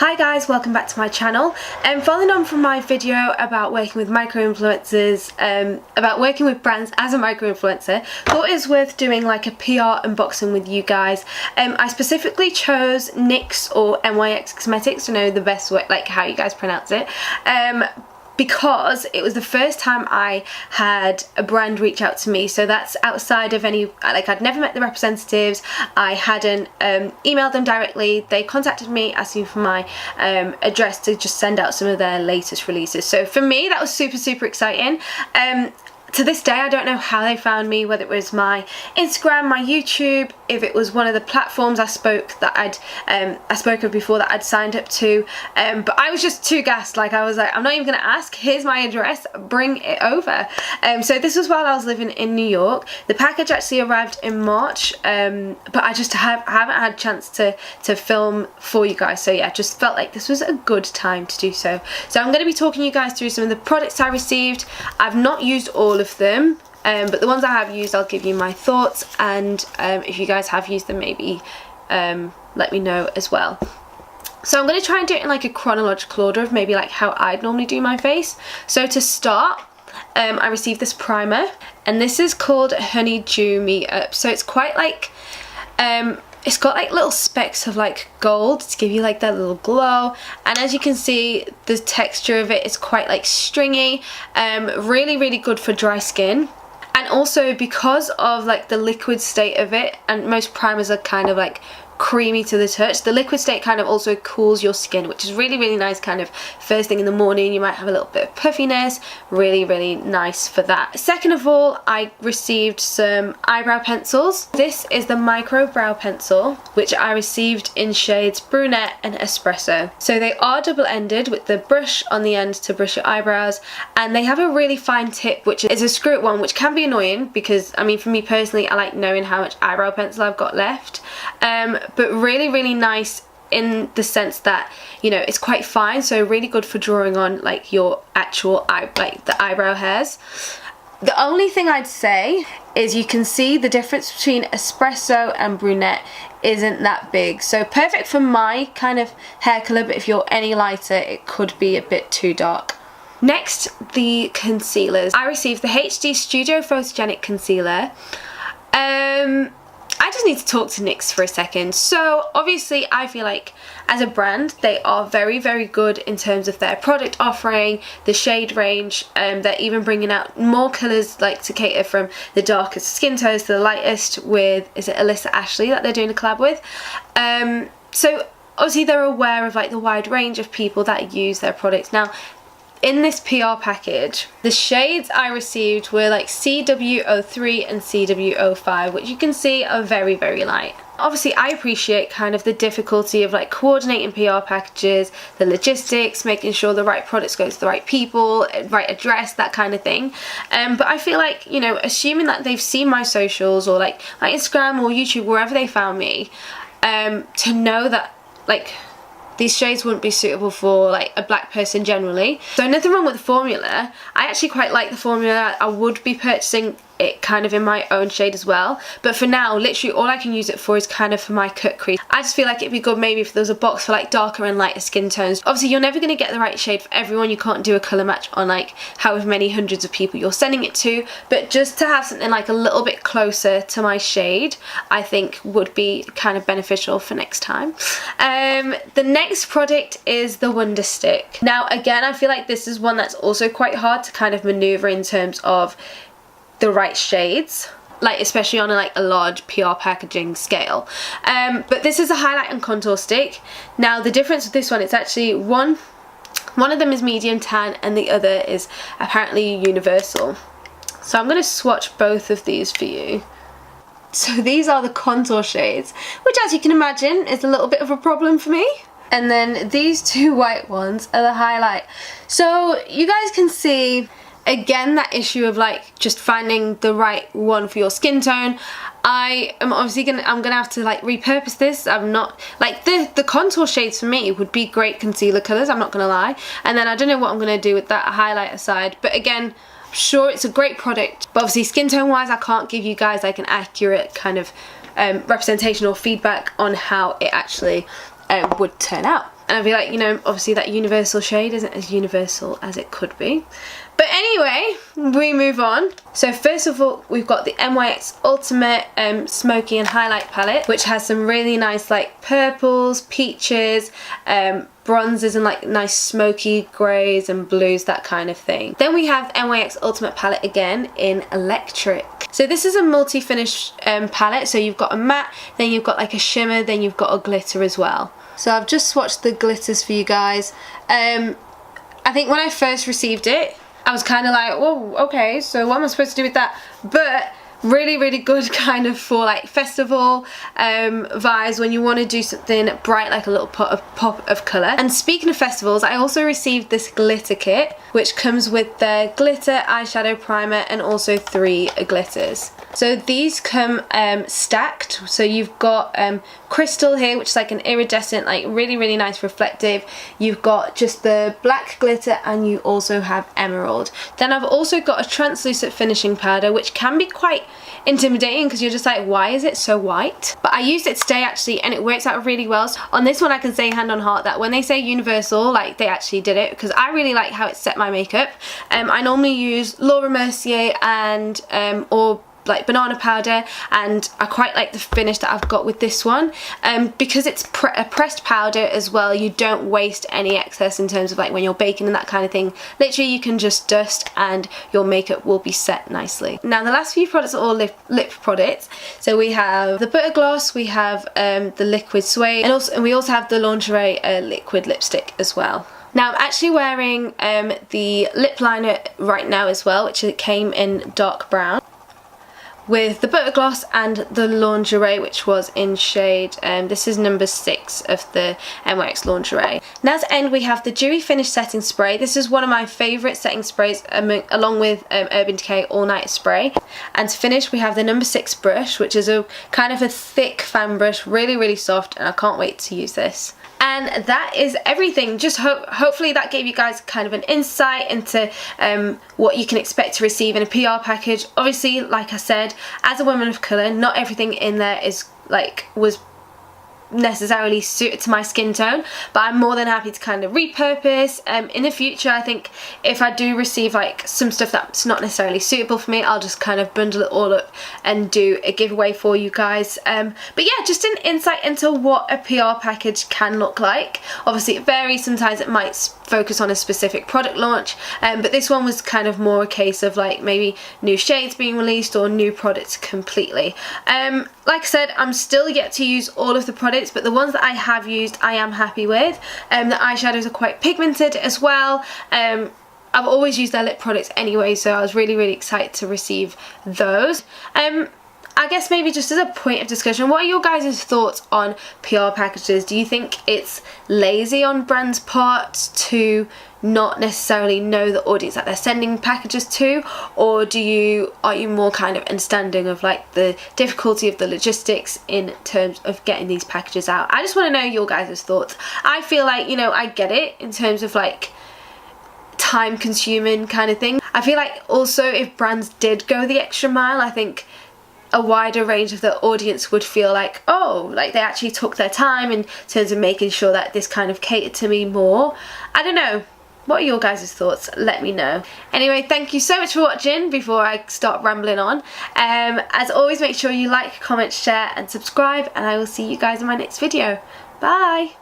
Hi guys, welcome back to my channel. Following on from my video about working with micro-influencers, about working with brands as a micro-influencer, thought it was worth doing like a PR unboxing with you guys. I specifically chose NYX or NYX Cosmetics to know the best way, like how you guys pronounce it. Because it was the first time I had a brand reach out to me, so that's outside of any, like I'd never met the representatives, I hadn't emailed them directly, they contacted me asking for my address to just send out some of their latest releases. So for me that was super exciting. To this day I don't know how they found me, whether it was my Instagram, my YouTube, if it was one of the platforms I spoke of before that I'd signed up to, but I was just too gassed. Like I was like, I'm not even gonna ask, here's my address, bring it over. So this was while I was living in New York. The package actually arrived in March, but I just haven't had a chance to film for you guys, so yeah, just felt like this was a good time to do so. So I'm going to be talking you guys through some of the products I received. I've not used all of them, but the ones I have used I'll give you my thoughts, and if you guys have used them, maybe let me know as well. So I'm going to try and do it in like a chronological order of maybe like how I'd normally do my face. So to start, I received this primer, and this is called Honeydew Me Up. So it's quite like it's got like little specks of like gold to give you like that little glow, and as you can see the texture of it is quite like stringy, really good for dry skin. And also because of like the liquid state of it, and most primers are kind of like creamy to the touch, the liquid state kind of also cools your skin, which is really nice. Kind of first thing in the morning you might have a little bit of puffiness, really nice for that. Second of all, I received some eyebrow pencils. This is the micro brow pencil, which I received in shades brunette and espresso. So they are double-ended with the brush on the end to brush your eyebrows, and they have a really fine tip, which is a screw it one, which can be annoying because I mean for me personally I like knowing how much eyebrow pencil I've got left, but really nice in the sense that, you know, it's quite fine, so really good for drawing on like your actual like the eyebrow hairs. The only thing I'd say is you can see the difference between espresso and brunette isn't that big, so perfect for my kind of hair colour, but if you're any lighter it could be a bit too dark. Next, the concealers. I received the HD Studio Photogenic Concealer. I just need to talk to NYX for a second. So obviously I feel like as a brand they are very good in terms of their product offering, the shade range, they're even bringing out more colours like to cater from the darkest skin tones to the lightest with, is it Alyssa Ashley that they're doing a collab with? So obviously they're aware of like the wide range of people that use their products. Now in this PR package, the shades I received were like CW03 and CW05, which you can see are very light. Obviously I appreciate kind of the difficulty of like coordinating PR packages, the logistics, making sure the right products go to the right people, right address, that kind of thing. But I feel like, you know, assuming that they've seen my socials or like my Instagram or YouTube, wherever they found me, to know that like these shades wouldn't be suitable for like a black person generally. So nothing wrong with the formula. I actually quite like the formula. I would be purchasing it kind of in my own shade as well, but for now literally all I can use it for is kind of for my cut crease. I just feel like it'd be good maybe if there was a box for like darker and lighter skin tones. Obviously you're never going to get the right shade for everyone, you can't do a colour match on like however many hundreds of people you're sending it to, but just to have something like a little bit closer to my shade I think would be kind of beneficial for next time. The next product is the Wonder Stick. Now again I feel like this is one that's also quite hard to kind of maneuver in terms of the right shades, like especially on a large PR packaging scale, but this is a highlight and contour stick. Now the difference with this one, it's actually one of them is medium tan and the other is apparently universal. So I'm going to swatch both of these for you. So these are the contour shades, which as you can imagine is a little bit of a problem for me. And then these two white ones are the highlight. So you guys can see again that issue of like just finding the right one for your skin tone. I am obviously I'm gonna have to like repurpose this. I'm not like the contour shades for me would be great concealer colours, I'm not gonna lie, and then I don't know what I'm gonna do with that highlighter side, but again I'm sure it's a great product, but obviously skin tone wise I can't give you guys like an accurate kind of representation or feedback on how it actually would turn out. And I feel like, you know, obviously that universal shade isn't as universal as it could be. But anyway, we move on. So first of all, we've got the NYX Ultimate Smoky and Highlight Palette, which has some really nice like purples, peaches, bronzes and like nice smoky greys and blues, that kind of thing. Then we have NYX Ultimate Palette again in Electric. So this is a multi-finish palette. So you've got a matte, then you've got like a shimmer, then you've got a glitter as well. So I've just swatched the glitters for you guys. I think when I first received it, I was kind of like, whoa, okay, so what am I supposed to do with that? But really, really good kind of for like festival vibes when you want to do something bright, like a little pop of colour. And speaking of festivals, I also received this glitter kit, which comes with the glitter, eyeshadow primer, and also 3 glitters. So these come stacked. So you've got crystal here, which is like an iridescent, like really, really nice reflective. You've got just the black glitter, and you also have emerald. Then I've also got a translucent finishing powder, which can be quite intimidating because you're just like, why is it so white? But I used it today actually, and it works out really well. So on this one I can say hand on heart that when they say universal, like they actually did it, because I really like how it set my makeup. I normally use Laura Mercier and or like banana powder, and I quite like the finish that I've got with this one. Because it's a pressed powder as well, you don't waste any excess in terms of like when you're baking and that kind of thing. Literally you can just dust and your makeup will be set nicely. Now the last few products are all lip products. So we have the butter gloss, we have the liquid suede, and we also have the lingerie liquid lipstick as well. Now I'm actually wearing the lip liner right now as well, which came in dark brown, with the butter gloss and the lingerie, which was in shade, this is number 6 of the NYX lingerie. Now to end, we have the Dewy Finish Setting Spray. This is one of my favourite setting sprays, along with Urban Decay All Night Spray. And to finish, we have the number 6 brush, which is a kind of a thick fan brush, really, really soft, and I can't wait to use this. And that is everything. Just hopefully that gave you guys kind of an insight into what you can expect to receive in a PR package. Obviously, like I said, as a woman of colour, not everything in there was necessarily suited to my skin tone, but I'm more than happy to kind of repurpose. In the future, I think if I do receive like some stuff that's not necessarily suitable for me, I'll just kind of bundle it all up and do a giveaway for you guys. But yeah, just an insight into what a PR package can look like. Obviously it varies, sometimes it might focus on a specific product launch, but this one was kind of more a case of like maybe new shades being released or new products completely. Like I said, I'm still yet to use all of the products, but the ones that I have used I am happy with. The eyeshadows are quite pigmented as well. I've always used their lip products anyway, so I was really, really excited to receive those. I guess maybe just as a point of discussion, what are your guys' thoughts on PR packages? Do you think it's lazy on brands' part to not necessarily know the audience that they're sending packages to, or are you more kind of understanding of like the difficulty of the logistics in terms of getting these packages out? I just want to know your guys' thoughts. I feel like, you know, I get it in terms of like time consuming kind of thing. I feel like also if brands did go the extra mile, I think a wider range of the audience would feel like, oh, like they actually took their time in terms of making sure that this kind of catered to me more. I don't know. What are your guys' thoughts? Let me know. Anyway, thank you so much for watching before I start rambling on. As always, make sure you like, comment, share and subscribe, and I will see you guys in my next video. Bye!